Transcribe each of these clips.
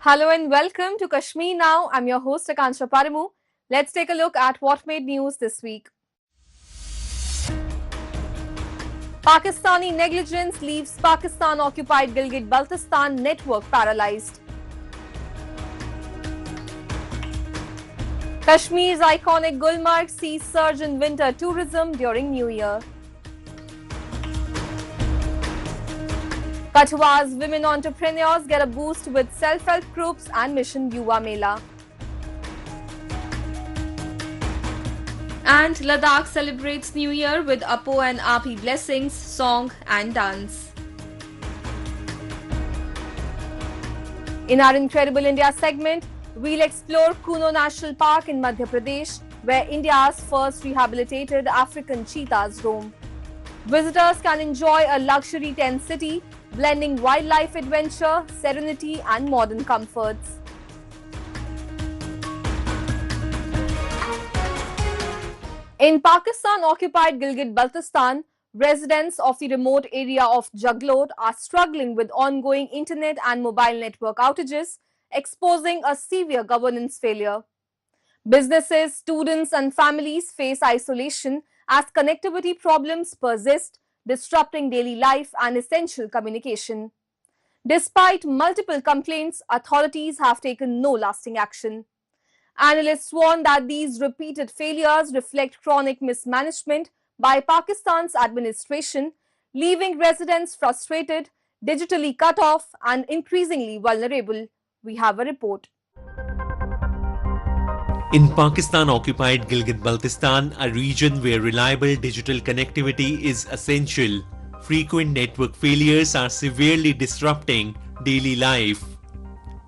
Hello and welcome to Kashmir Now. I'm your host Akansha Paramu. Let's take a look at what made news this week. Pakistani negligence leaves Pakistan-occupied Gilgit-Baltistan network paralyzed. Kashmir's iconic Gulmarg sees surge in winter tourism during New Year. Kathua's women entrepreneurs get a boost with self-help groups and Mission Yuva Mela. And Ladakh celebrates New Year with Apo and Api blessings, song and dance. In our Incredible India segment, we'll explore Kuno National Park in Madhya Pradesh, where India's first rehabilitated African cheetahs roam. Visitors can enjoy a luxury tent city, blending wildlife adventure, serenity and modern comforts. In Pakistan-occupied Gilgit-Baltistan, residents of the remote area of Jaglot are struggling with ongoing internet and mobile network outages, exposing a severe governance failure. Businesses, students and families face isolation as connectivity problems persist, disrupting daily life and essential communication. Despite multiple complaints, authorities have taken no lasting action. Analysts warn that these repeated failures reflect chronic mismanagement by Pakistan's administration, leaving residents frustrated, digitally cut off, and increasingly vulnerable. We have a report. In Pakistan-occupied Gilgit-Baltistan, a region where reliable digital connectivity is essential, frequent network failures are severely disrupting daily life.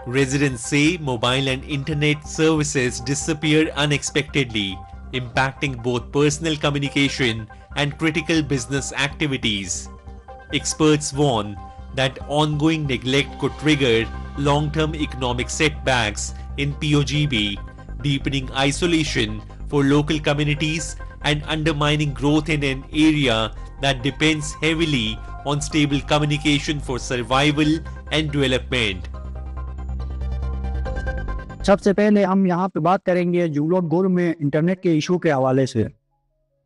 Residents say mobile and internet services disappear unexpectedly, impacting both personal communication and critical business activities. Experts warn that ongoing neglect could trigger long-term economic setbacks in POGB, deepening isolation for local communities and undermining growth in an area that depends heavily on stable communication for survival and development. सबसे पहले हम यहाँ पे बात करेंगे जूलोट गुर में internet के इशू के हवाले से।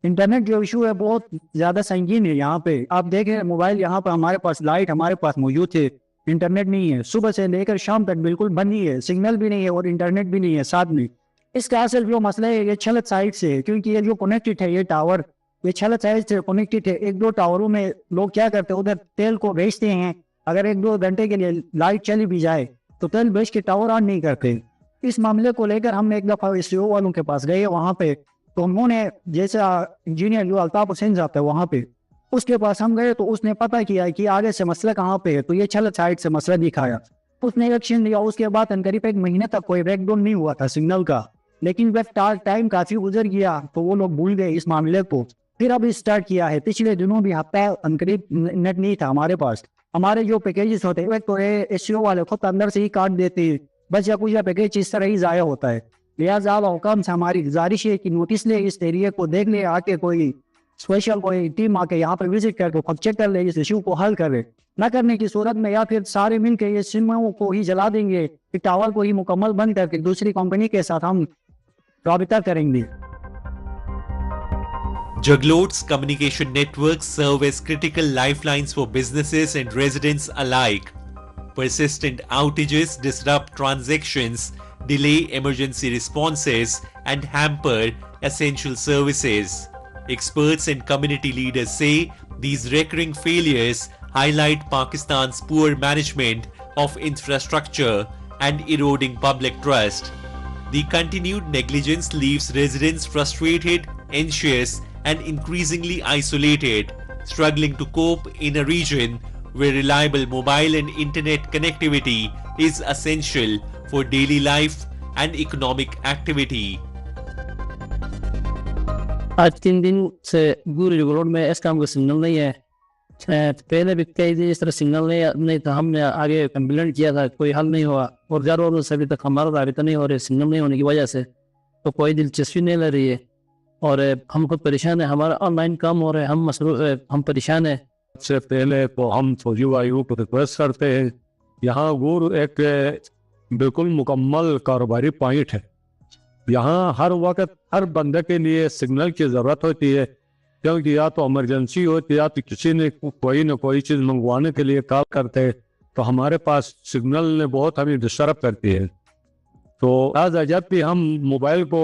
इंटरनेट जो इशू है बहुत ज़्यादा संगीन है। यहाँ पे आप देखें मोबाइल यहाँ पर हमारे पास लाइट हमारे पास मौजूद है, इंटरनेट नहीं है। सुबह से लेकर शाम तक बिल्कुल बंद ही है, सिग्नल भी नहीं है और इंटरनेट भी नहीं है साथ में। इसका असल जो मसला है ये छलत साइड से है, क्योंकि ये जो कनेक्टेड है ये टावर ये छलत साइड से कनेक्टेड है। एक दो टावरों में लोग क्या करते हैं, उधर तेल को बेचते हैं। अगर एक दो घंटे के लिए लाइट चली भी जाए तो तेल बेच के टावर ऑन नहीं करते। इस मामले को लेकर हम एक दफ़ा SCO वालों के पास गए वहाँ पे, तो उन्होंने जैसा इंजीनियर जो अल्ताफ हुसैन साहब थे वहाँ पे उसके पास हम गए तो उसने पता किया कि आगे से मसला कहाँ पे है, तो ये छलत साइड से मसला दिखाया। उसने एक्शन लिया। उसके बाद करीब एक महीने तक कोई ब्रेकडाउन नहीं हुआ था सिग्नल का, लेकिन जब टाइम काफ़ी गुजर गया तो वो लोग भूल गए इस मामले को। फिर अब स्टार्ट किया है। पिछले दिनों भी हफ्ता करीब नेट नहीं था हमारे पास। हमारे जो पैकेजेस होते हैं तो SCO वाले खुद अंदर से ही काट देते हैं, बस या कुछ या पैकेज इस तरह ही ज़ाया होता है। लिहाजा हुकाम से हमारी गुजारिश है कि नोटिस ले, इस एरिया को देख ले, आके कोई स्पेशल कोई टीम आके यहाँ पर विजिट करके खुद चेक कर ले, इस इशू को हल करे। न करने की सूरत में या फिर सारे मिल के ये सिमों को ही जला देंगे, फिर टावर को ही मुकम्मल बंद करके दूसरी कंपनी के साथ हम राबिता करेंगे। Jaglot's communication networks serve as critical lifelines for businesses and residents alike. Persistent outages disrupt transactions, delay emergency responses, and hamper essential services. Experts and community leaders say these recurring failures highlight Pakistan's poor management of infrastructure and eroding public trust. The continued negligence leaves residents frustrated, anxious, and increasingly isolated, struggling to cope in a region where reliable mobile and internet connectivity is essential for daily life and economic activity. आज 3 दिन से पूरे road में इस काम का signal नहीं है। पहले भी कई दिन इस तरह सिग्नल नहीं था, हमने आगे कंप्लेंट किया था, कोई हल नहीं हुआ और ज़रूर से अभी तक हमारा राबिता नहीं हो रहा है सिग्नल नहीं होने की वजह से। तो कोई दिलचस्पी नहीं ले रही है और हम खुद परेशान है। हमारा ऑनलाइन काम हो रहा है, हम परेशान है। सबसे पहले तो हम फौजी वायु को रिक्वेस्ट करते हैं, यहाँ गुर एक बिल्कुल मुकम्मल कारोबारी पॉइंट है। यहाँ हर वक्त हर बंदे के लिए सिग्नल की ज़रूरत होती है, क्योंकि या तो इमरजेंसी होती है या तो किसी ने कोई ना कोई चीज़ मंगवाने के लिए कॉल करते हैं, तो हमारे पास सिग्नल ने बहुत हमें डिस्टर्ब करती है। तो आज जब भी हम मोबाइल को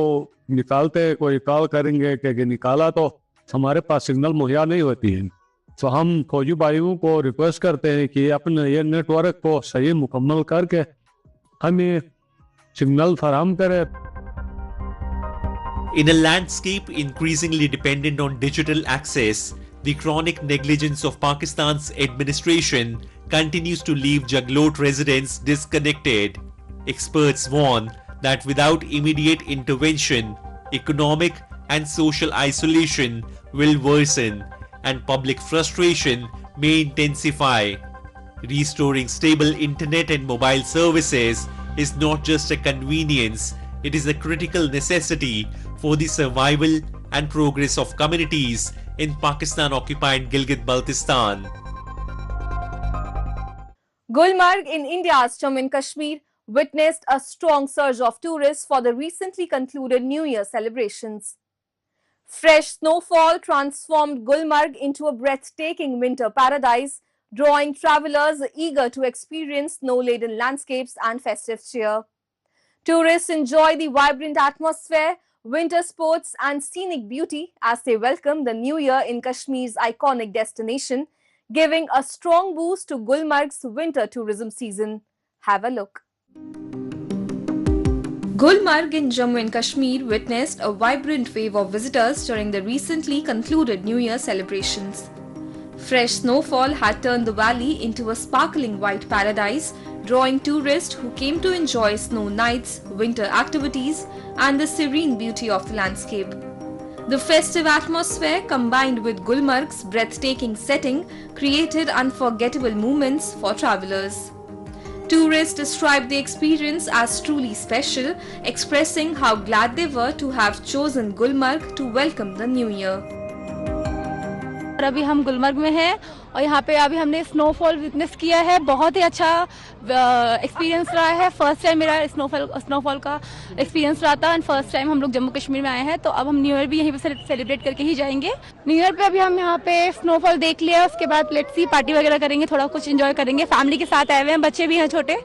निकालते कोई कॉल करेंगे कि निकाला तो हमारे पास सिग्नल मुहैया नहीं होती है। तो हम फौजी भाइयों को रिक्वेस्ट करते हैं कि अपने ये नेटवर्क को सही मुकम्मल करके हमें सिग्नल फराहम करें। In a landscape increasingly dependent on digital access, the chronic negligence of Pakistan's administration continues to leave Jaglot residents disconnected. Experts warn that without immediate intervention, economic and social isolation will worsen and public frustration may intensify. Restoring stable internet and mobile services is not just a convenience, it is a critical necessity for the survival and progress of communities in Pakistan-occupied Gilgit-Baltistan. Gulmarg in India's Jammu and Kashmir witnessed a strong surge of tourists for the recently concluded New Year celebrations. Fresh snowfall transformed Gulmarg into a breathtaking winter paradise, drawing travelers eager to experience snow-laden landscapes and festive cheer. Tourists enjoy the vibrant atmosphere, winter sports and scenic beauty as they welcome the new year in Kashmir's iconic destination, giving a strong boost to Gulmarg's winter tourism season. Have a look. Gulmarg in Jammu and Kashmir witnessed a vibrant wave of visitors during the recently concluded New Year celebrations. Fresh snowfall had turned the valley into a sparkling white paradise, drawing tourists who came to enjoy snow nights, winter activities, and the serene beauty of the landscape. The festive atmosphere combined with Gulmarg's breathtaking setting created unforgettable moments for travelers. Tourists described the experience as truly special, expressing how glad they were to have chosen Gulmarg to welcome the new year. और अभी हम गुलमर्ग में हैं और यहाँ पे अभी हमने स्नोफॉल विटनेस किया है। बहुत ही अच्छा एक्सपीरियंस रहा है। फर्स्ट टाइम मेरा स्नोफॉल का एक्सपीरियंस रहा था एंड फर्स्ट टाइम हम लोग जम्मू कश्मीर में आए हैं, तो अब हम न्यू ईयर भी यहीं पे सेलिब्रेट करके ही जाएंगे। न्यू ईयर पे अभी हम यहाँ पे स्नोफॉल देख लिया, उसके बाद लेट्स सी पार्टी वगैरह करेंगे, थोड़ा कुछ एंजॉय करेंगे। फैमिली के साथ आए हुए हैं, बच्चे भी हैं छोटे,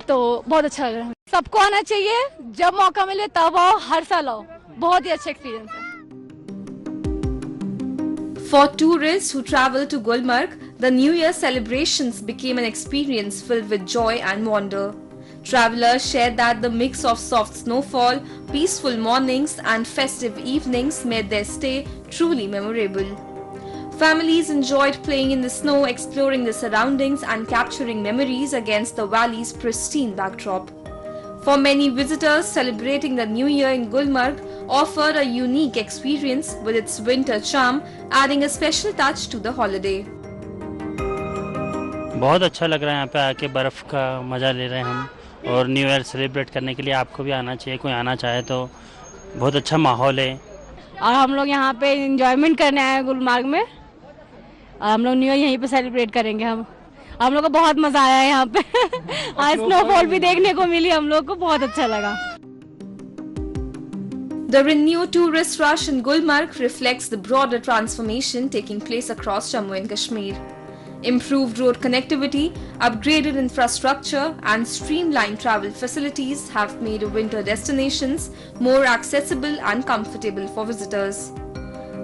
तो बहुत अच्छा लग रहा है। सबको आना चाहिए, जब मौका मिले तब आओ, हर साल आओ। बहुत ही अच्छा एक्सपीरियंस है। For tourists who travel to Gulmarg, the New Year celebrations became an experience filled with joy and wonder. Travelers shared that the mix of soft snowfall, peaceful mornings and festive evenings made their stay truly memorable. Families enjoyed playing in the snow, exploring the surroundings and capturing memories against the valley's pristine backdrop. For many visitors, celebrating the New Year in Gulmarg offered a unique experience with its winter charm, adding a special touch to the holiday. बहुत अच्छा लग रहा है यहाँ पे आके, बर्फ़ का मज़ा ले रहे हैं हम, और न्यू ईयर सेलिब्रेट करने के लिए आपको भी आना चाहिए, कोई आना चाहे तो। बहुत अच्छा माहौल है और हम लोग यहाँ पे एंजॉयमेंट करने आए हैं गुलमर्ग में, और हम लोग न्यू ईयर यहीं पे सेलिब्रेट करेंगे। हम लोग को बहुत मजा आया है यहाँ पे। आज स्नोफॉल भी देखने को मिली, हम लोग को बहुत अच्छा लगा। The renewed tourist rush in Gulmarg reflects the broader transformation taking place across Jammu and Kashmir. Improved road connectivity, upgraded infrastructure, and streamlined travel facilities have made winter destinations more accessible and comfortable for visitors.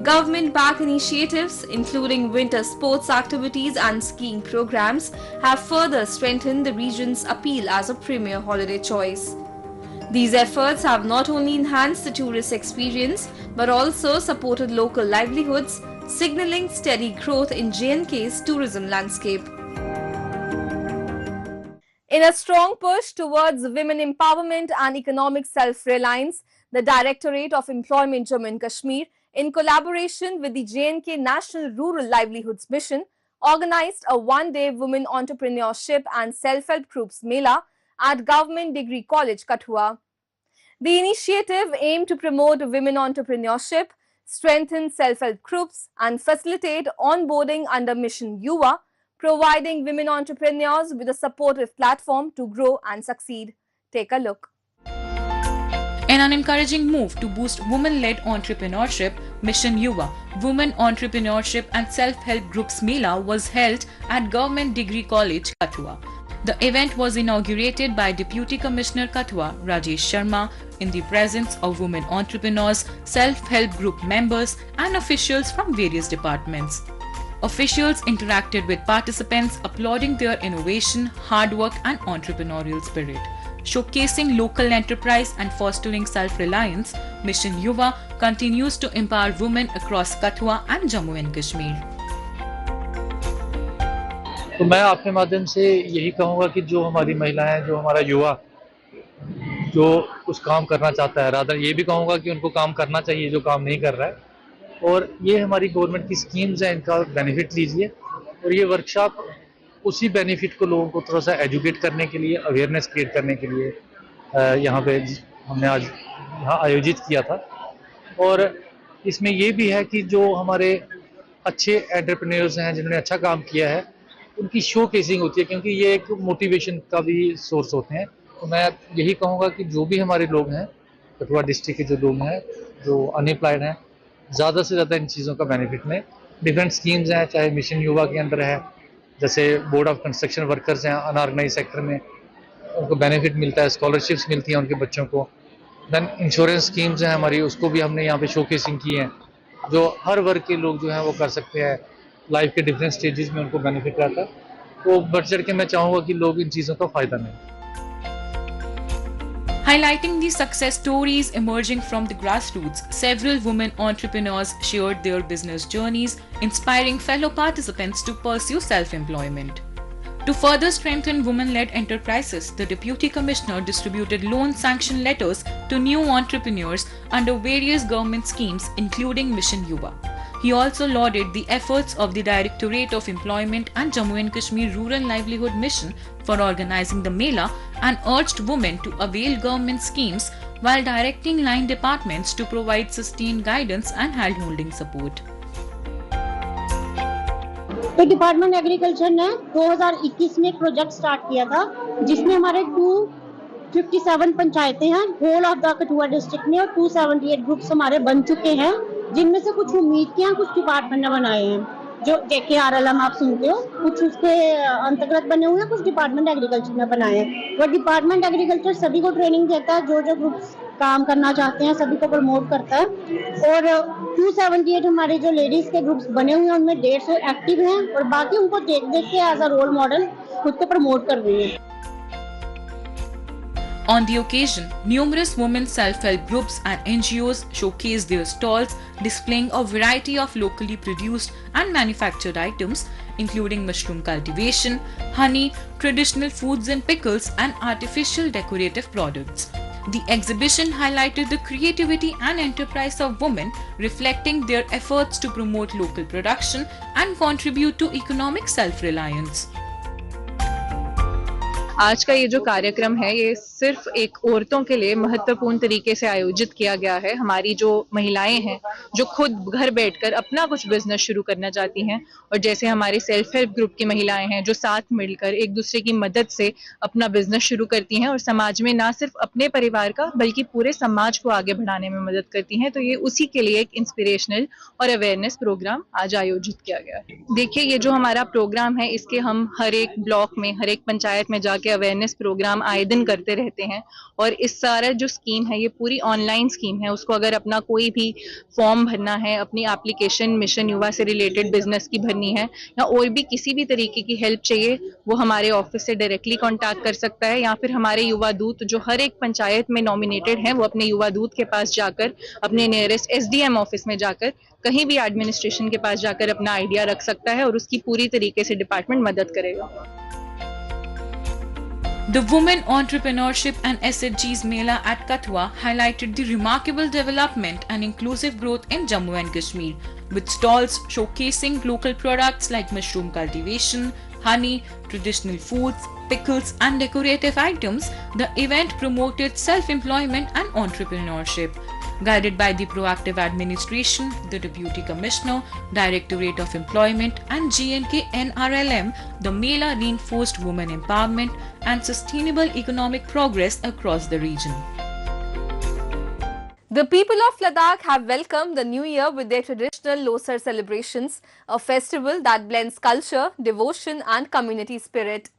Government-backed initiatives, including winter sports activities and skiing programs, have further strengthened the region's appeal as a premier holiday choice. These efforts have not only enhanced the tourist experience, but also supported local livelihoods, signaling steady growth in J&K's tourism landscape. In a strong push towards women empowerment and economic self-reliance, the Directorate of Employment Jammu and Kashmir, in collaboration with the J&K National Rural Livelihoods Mission, organized a one-day Women Entrepreneurship and Self-Help Groups Mela at Government Degree College, Kathua. The initiative aimed to promote women entrepreneurship, strengthen self-help groups, and facilitate onboarding under Mission Yuva, providing women entrepreneurs with a supportive platform to grow and succeed. Take a look. In an encouraging move to boost women-led entrepreneurship, Mission Yuva, Women Entrepreneurship and Self-Help Groups Mela was held at Government Degree College, Kathua. The event was inaugurated by Deputy Commissioner Kathua, Rajesh Sharma, in the presence of women entrepreneurs, self-help group members and officials from various departments. Officials interacted with participants, applauding their innovation, hard work and entrepreneurial spirit. Showcasing local enterprise and fostering self-reliance, Mission Yuva continues to empower women across Kathua and Jammu and Kashmir. तो मैं आपके माध्यम से यही कहूँगा कि जो हमारी महिलाएं, जो हमारा युवा जो कुछ काम करना चाहता है, रादर ये भी कहूँगा कि उनको काम करना चाहिए जो काम नहीं कर रहा है, और ये हमारी गवर्नमेंट की स्कीम्स हैं, इनका बेनिफिट लीजिए। और ये वर्कशॉप उसी बेनिफिट को लोगों को थोड़ा सा एजुकेट करने के लिए, अवेयरनेस क्रिएट करने के लिए यहाँ पे हमने आज यहाँ आयोजित किया था। और इसमें ये भी है कि जो हमारे अच्छे एंटरप्रेन्योर्स हैं, जिन्होंने अच्छा काम किया है, उनकी शो केसिंग होती है, क्योंकि ये एक मोटिवेशन का भी सोर्स होते हैं। तो मैं यही कहूँगा कि जो भी हमारे लोग हैं, कठुआ डिस्ट्रिक्ट के जो लोग हैं, जो अनएम्प्लॉयड हैं, ज़्यादा से ज़्यादा इन चीज़ों का बेनिफिट लें। डिफरेंट स्कीम्स हैं, चाहे मिशन युवा के अंदर है, जैसे बोर्ड ऑफ कंस्ट्रक्शन वर्कर्स हैं अनऑर्गेनाइज सेक्टर में, उनको बेनिफिट मिलता है, स्कॉलरशिप्स मिलती हैं उनके बच्चों को। दैन इंश्योरेंस स्कीम्स हैं हमारी, उसको भी हमने यहाँ पे शोकेसिंग की है, जो हर वर्ग के लोग जो हैं वो कर सकते हैं। लाइफ के डिफरेंट स्टेजेस में उनको बेनिफिट रहता है। तो बढ़ चढ़ के मैं चाहूँगा कि लोग इन चीज़ों का फ़ायदा लें। Highlighting the success stories emerging from the grassroots, several women entrepreneurs shared their business journeys, inspiring fellow participants to pursue self-employment. To further strengthen women-led enterprises, the Deputy Commissioner distributed loan sanction letters to new entrepreneurs under various government schemes, including Mission Yuva. He also lauded the efforts of the Directorate of Employment and Jammu and Kashmir Rural Livelihood Mission for organizing the Mela and urged women to avail government schemes while directing line departments to provide sustained guidance and hand-holding support. तो department agriculture ने 2021 में एक project start किया था, जिसमें हमारे 257 पंचायतें हैं whole of the Kathua district में, और 278 ग्रुप्स हमारे बन चुके हैं, जिनमें से कुछ उम्मीद के हैं, कुछ डिपार्टमेंट ने बनाए हैं, जो JKRLM आप सुनते हो, कुछ उसके अंतर्गत बने हुए हैं, कुछ डिपार्टमेंट एग्रीकल्चर ने बनाए हैं। वो डिपार्टमेंट एग्रीकल्चर सभी को ट्रेनिंग देता है, जो ग्रुप्स काम करना चाहते हैं सभी को प्रमोट करता है। और 278 हमारे जो लेडीज के ग्रुप्स बने हुए हैं, उनमें 150 एक्टिव हैं, और बाकी उनको देख देख के एज अ रोल मॉडल खुद को प्रमोट कर रही हैं। On the occasion, numerous women self-help groups and NGOs showcased their stalls, displaying a variety of locally produced and manufactured items, including mushroom cultivation, honey, traditional foods and pickles, and artificial decorative products. The exhibition highlighted the creativity and enterprise of women, reflecting their efforts to promote local production and contribute to economic self-reliance. आज का ये जो कार्यक्रम है, ये सिर्फ एक औरतों के लिए महत्वपूर्ण तरीके से आयोजित किया गया है। हमारी जो महिलाएं हैं, जो खुद घर बैठकर अपना कुछ बिजनेस शुरू करना चाहती हैं, और जैसे हमारे सेल्फ हेल्प ग्रुप की महिलाएं हैं, जो साथ मिलकर एक दूसरे की मदद से अपना बिजनेस शुरू करती हैं और समाज में ना सिर्फ अपने परिवार का बल्कि पूरे समाज को आगे बढ़ाने में मदद करती हैं। तो ये उसी के लिए एक इंस्पिरेशनल और अवेयरनेस प्रोग्राम आज आयोजित किया गया है। देखिए, ये जो हमारा प्रोग्राम है, इसके हम हर एक ब्लॉक में, हर एक पंचायत में जाके अवेयरनेस प्रोग्राम आए दिन करते रहते हैं। और इस सारा जो स्कीम है, ये पूरी ऑनलाइन स्कीम है। उसको अगर अपना कोई भी फॉर्म भरना है, अपनी एप्लीकेशन मिशन युवा से रिलेटेड बिजनेस की भरनी है, या और भी किसी भी तरीके की हेल्प चाहिए, वो हमारे ऑफिस से डायरेक्टली कांटेक्ट कर सकता है, या फिर हमारे युवा दूत जो हर एक पंचायत में नॉमिनेटेड हैं, वो अपने युवा दूत के पास जाकर, अपने नियरेस्ट SDM ऑफिस में जाकर, कहीं भी एडमिनिस्ट्रेशन के पास जाकर अपना आइडिया रख सकता है, और उसकी पूरी तरीके से डिपार्टमेंट मदद करेगा। The Women Entrepreneurship and SHG's Mela at Kathua highlighted the remarkable development and inclusive growth in Jammu and Kashmir, with stalls showcasing local products like mushroom cultivation, honey, traditional foods, pickles and decorative items. The event promoted self-employment and entrepreneurship. Guided by the proactive administration, the Deputy Commissioner, Directorate of Employment and GNK NRLM, the Mela reinforced women empowerment and sustainable economic progress across the region. The people of Ladakh have welcomed the new year with their traditional Losar celebrations, a festival that blends culture, devotion and community spirit.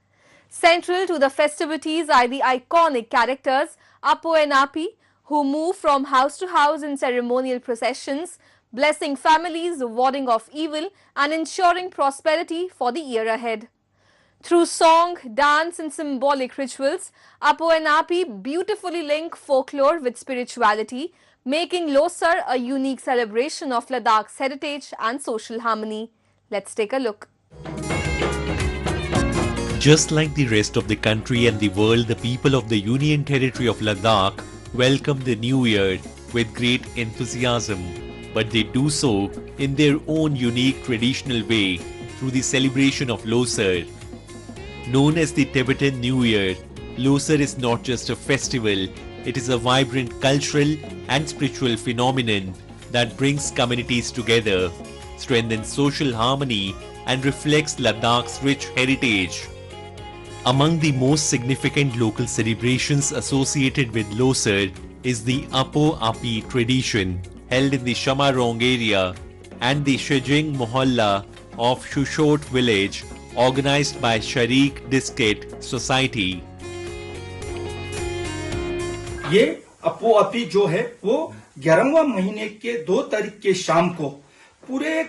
Central to the festivities are the iconic characters Apo and Api, who move from house to house in ceremonial processions, blessing families, warding off evil and ensuring prosperity for the year ahead. Through song, dance and symbolic rituals, Apo and Api beautifully link folklore with spirituality, making Losar a unique celebration of Ladakh's heritage and social harmony. Let's take a look. Just like the rest of the country and the world, the people of the Union Territory of Ladakh welcome the new year with great enthusiasm, but they do so in their own unique traditional way through the celebration of Losar. Known as the Tibetan New Year, Losar is not just a festival, it is a vibrant cultural and spiritual phenomenon that brings communities together, strengthens social harmony and reflects Ladakh's rich heritage. Among the most significant local celebrations associated with Losar is the Apo Api tradition held in the Shamarong area and the Shijing Mohalla of Shushot village, organized by Sharik Diskit Society. ये अपो अपी जो है वो 11वां महीने के 2 तारीख के शाम को पूरे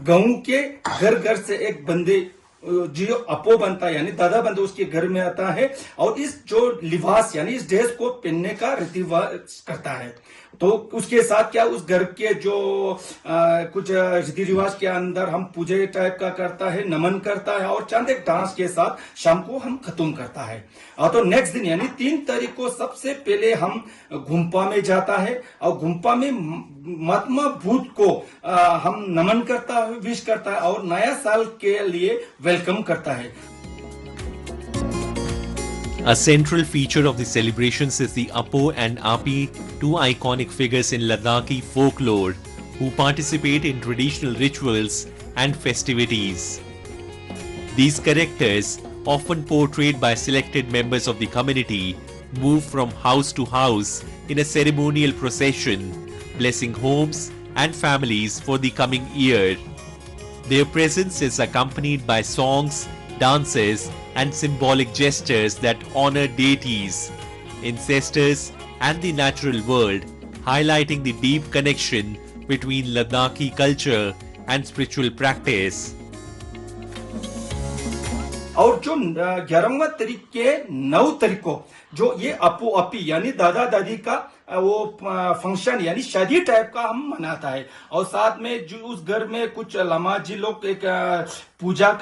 गांव के घर घर से एक बंदे जो अपो बनता है यानी दादा बंदे उसके घर में आता है और इस जो लिबास यानी इस ड्रेस को पहनने का रीति-रिवाज करता है। तो उसके साथ क्या उस घर के जो कुछ रीति रिवाज के अंदर हम पूजा टाइप का करता है, नमन करता है और चंद एक डांस के साथ शाम को हम खत्म करता है। और तो नेक्स्ट दिन यानी 3 तारीख को सबसे पहले हम गुम्पा में जाता है और गुम्पा में महात्मा भूत को हम नमन करता है, विश करता है और नया साल के लिए वेलकम करता है। A central feature of the celebrations is the Apo and Api, two iconic figures in Ladakhi folklore who participate in traditional rituals and festivities. These characters, often portrayed by selected members of the community, move from house to house in a ceremonial procession, blessing homes and families for the coming year. Their presence is accompanied by songs, dances and symbolic gestures that honor deities, ancestors and the natural world, highlighting the deep connection between Ladakhi culture and spiritual practice. और जो 11वां तारीख के 9 तारीख को जो ये अपो अपी यानी दादा दादी का वो फंक्शन यानी शादी टाइप का हम मनाता है और साथ में जो उस घर में कुछ लमाजी लोग एक पूजा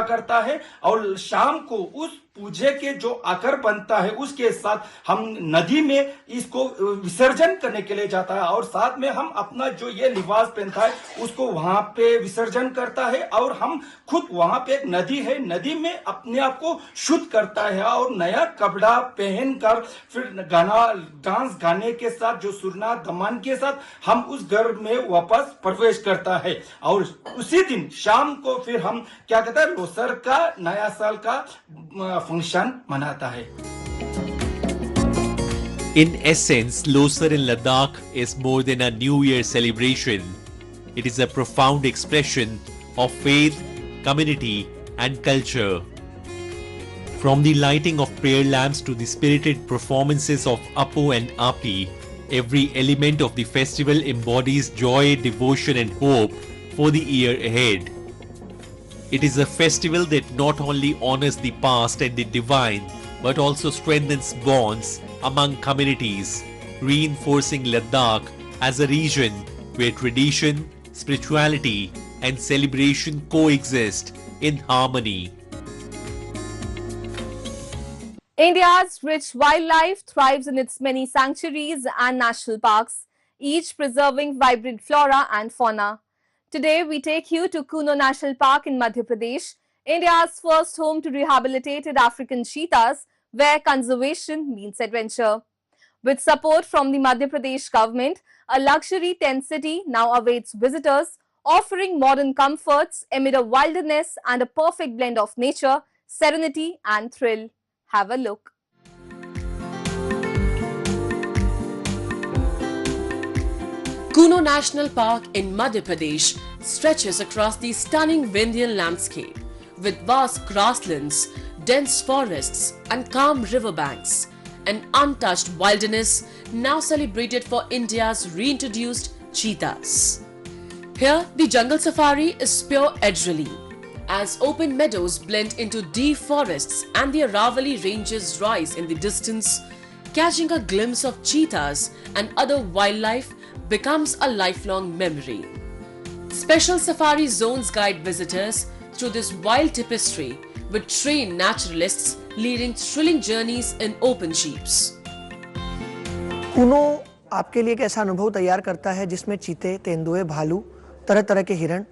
करता है और शाम को उस पूजे के जो आकर बनता है उसके साथ हम नदी में इसको विसर्जन करने के लिए जाता है और साथ में हम अपना जो ये लिबास पहनता है उसको वहां पे विसर्जन करता है और हम खुद वहां पे एक नदी है, नदी में अपने आप को शुद्ध करता है और नया कपड़ा पहनकर फिर गाना डांस गाने के साथ जो सुरना दमन के साथ हम उस घर में वापस प्रवेश करता है और उसी दिन शाम को फिर हम क्या कहते हैं लोसर का नया साल का फंक्शन मनाता है। In essence, Losar in Ladakh is more than a New Year celebration. It is a profound expression of faith, community and culture. From the lighting of prayer lamps to the spirited performances of Apo and Api, every element of the festival embodies joy, devotion and hope for the year ahead. It is a festival that not only honors the past and the divine, but also strengthens bonds among communities, reinforcing Ladakh as a region where tradition, spirituality and celebration coexist in harmony. India's rich wildlife thrives in its many sanctuaries and national parks, each preserving vibrant flora and fauna. Today, we take you to Kuno National Park in Madhya Pradesh, India's first home to rehabilitated African cheetahs, where conservation means adventure. With support from the Madhya Pradesh government, a luxury tent city now awaits visitors, offering modern comforts amid a wilderness and a perfect blend of nature, serenity and thrill. Have a look. Kuno National Park in Madhya Pradesh stretches across the stunning Vindhyan landscape with vast grasslands, dense forests and calm riverbanks. An untouched wilderness now celebrated for India's reintroduced cheetahs. Here, the jungle safari is pure adrenaline as open meadows blend into deep forests and the Aravalli ranges rise in the distance. Catching a glimpse of cheetahs and other wildlife becomes a lifelong memory. Special safari zones guide visitors through this wild tapestry with trained naturalists leading thrilling journeys in open jeeps. Kuno आपके लिए एक ऐसा अनुभव तैयार करता है जिसमें चीते, तेंदुए, भालू, तरह तरह के हिरण,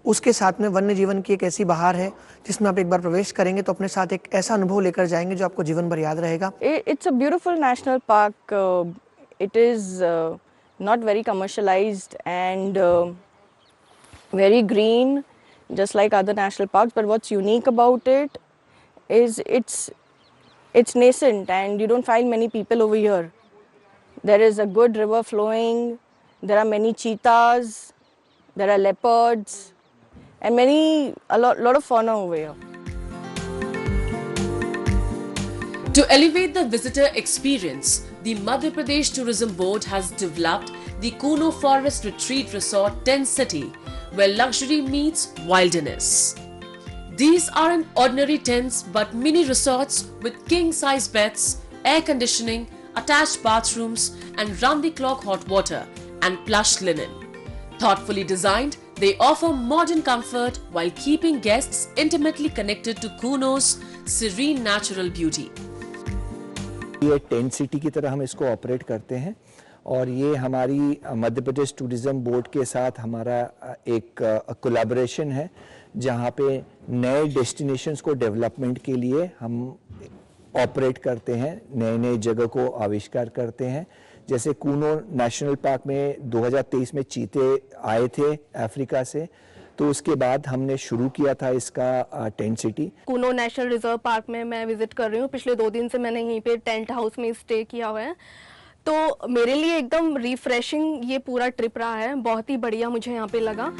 उसके साथ में वन्य जीवन की एक ऐसी बहार है जिसमें आप एक बार प्रवेश करेंगे तो अपने साथ एक ऐसा अनुभव लेकर जाएंगे जो आपको जीवन भर याद रहेगा. It's a beautiful national park. It is not very commercialized and very green, just like other national parks. But what's unique about it is it's nascent and you don't find many people over here. There is a good river flowing, there are many cheetahs, there are leopards and a lot of fauna over here. To elevate the visitor experience, the Madhya Pradesh Tourism Board has developed the Kuno Forest Retreat Resort Tent City, where luxury meets wilderness. These aren't ordinary tents but mini resorts with king-size beds, air conditioning, attached bathrooms and round-the-clock hot water and plush linen. Thoughtfully designed, they offer modern comfort while keeping guests intimately connected to Kuno's serene natural beauty. ये tent city की तरह हम इसको operate करते हैं और ये हमारी मध्य प्रदेश टूरिज्म बोर्ड के साथ हमारा एक कोलैबोरेशन है जहाँ पे नए डेस्टिनेशंस को डेवलपमेंट के लिए हम ऑपरेट करते हैं, नए नए जगह को आविष्कार करते हैं. जैसे कूनो नेशनल पार्क में 2023 में चीते आए थे अफ्रीका से, तो उसके बाद हमने शुरू किया था इसका tent city. Kuno national reserve park में मैं विजिट कर रही हूँ. पिछले 2 दिन से मैंने यहीं पे टेंट हाउस में स्टे किया हुआ है, तो मेरे लिए एकदम रिफ्रेशिंग ये पूरा ट्रिप रहा है. बहुत ही बढ़िया मुझे यहाँ पे लगा.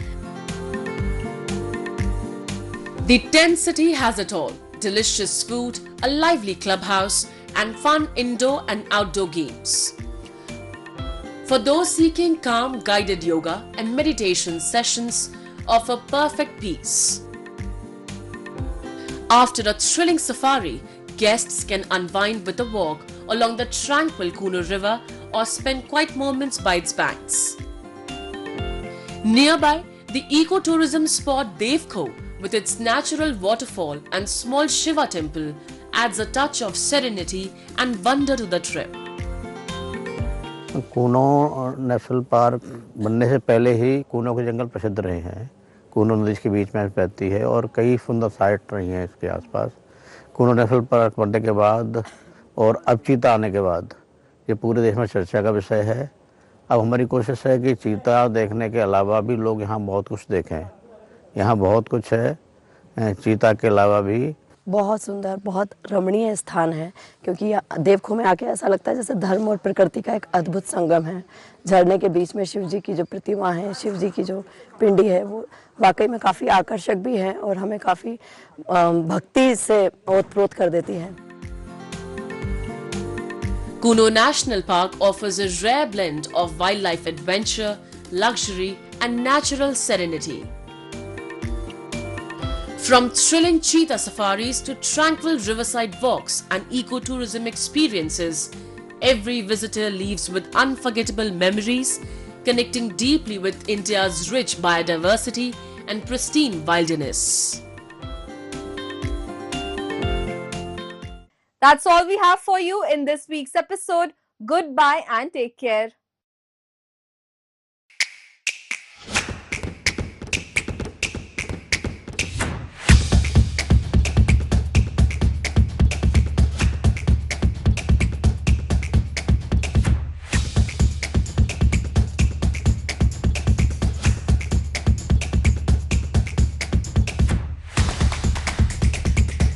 The tent city has it all: delicious food, a lively clubhouse, and fun indoor and outdoor games. For those seeking calm, guided yoga and meditation sessions offer perfect peace. After a thrilling safari, guests can unwind with a walk along the tranquil Kuno River or spend quiet moments by its banks. Nearby, the ecotourism spot Devko, with its natural waterfall and small Shiva temple, adds a touch of serenity and wonder to the trip. Kuno national park बनने से पहले ही कूनो के जंगल प्रसिद्ध रहे हैं. कूनो नदी के बीच में बहती है और कई सुंदर साइट रही हैं इसके आसपास. कूनो नेशनल पार्क बनने के बाद और अब चीता आने के बाद ये पूरे देश में चर्चा का विषय है. अब हमारी कोशिश है कि चीता देखने के अलावा भी लोग यहाँ बहुत कुछ देखें. यहाँ बहुत कुछ है चीता के अलावा भी. बहुत सुंदर, बहुत रमणीय स्थान है क्योंकि देवखो में आके ऐसा लगता है जैसे धर्म और प्रकृति का एक अद्भुत संगम है. झरने के बीच में शिव जी की जो प्रतिमा है, शिव जी की जो पिंडी है, वो वाकई में काफ़ी आकर्षक भी है और हमें काफ़ी भक्ति से ओतप्रोत कर देती है. Kuno National Park offers a rare blend of wildlife adventure, luxury and natural serenity. From thrilling cheetah safaris to tranquil riverside walks and ecotourism experiences, every visitor leaves with unforgettable memories, connecting deeply with India's rich biodiversity and pristine wilderness. That's all we have for you in this week's episode. Goodbye and take care.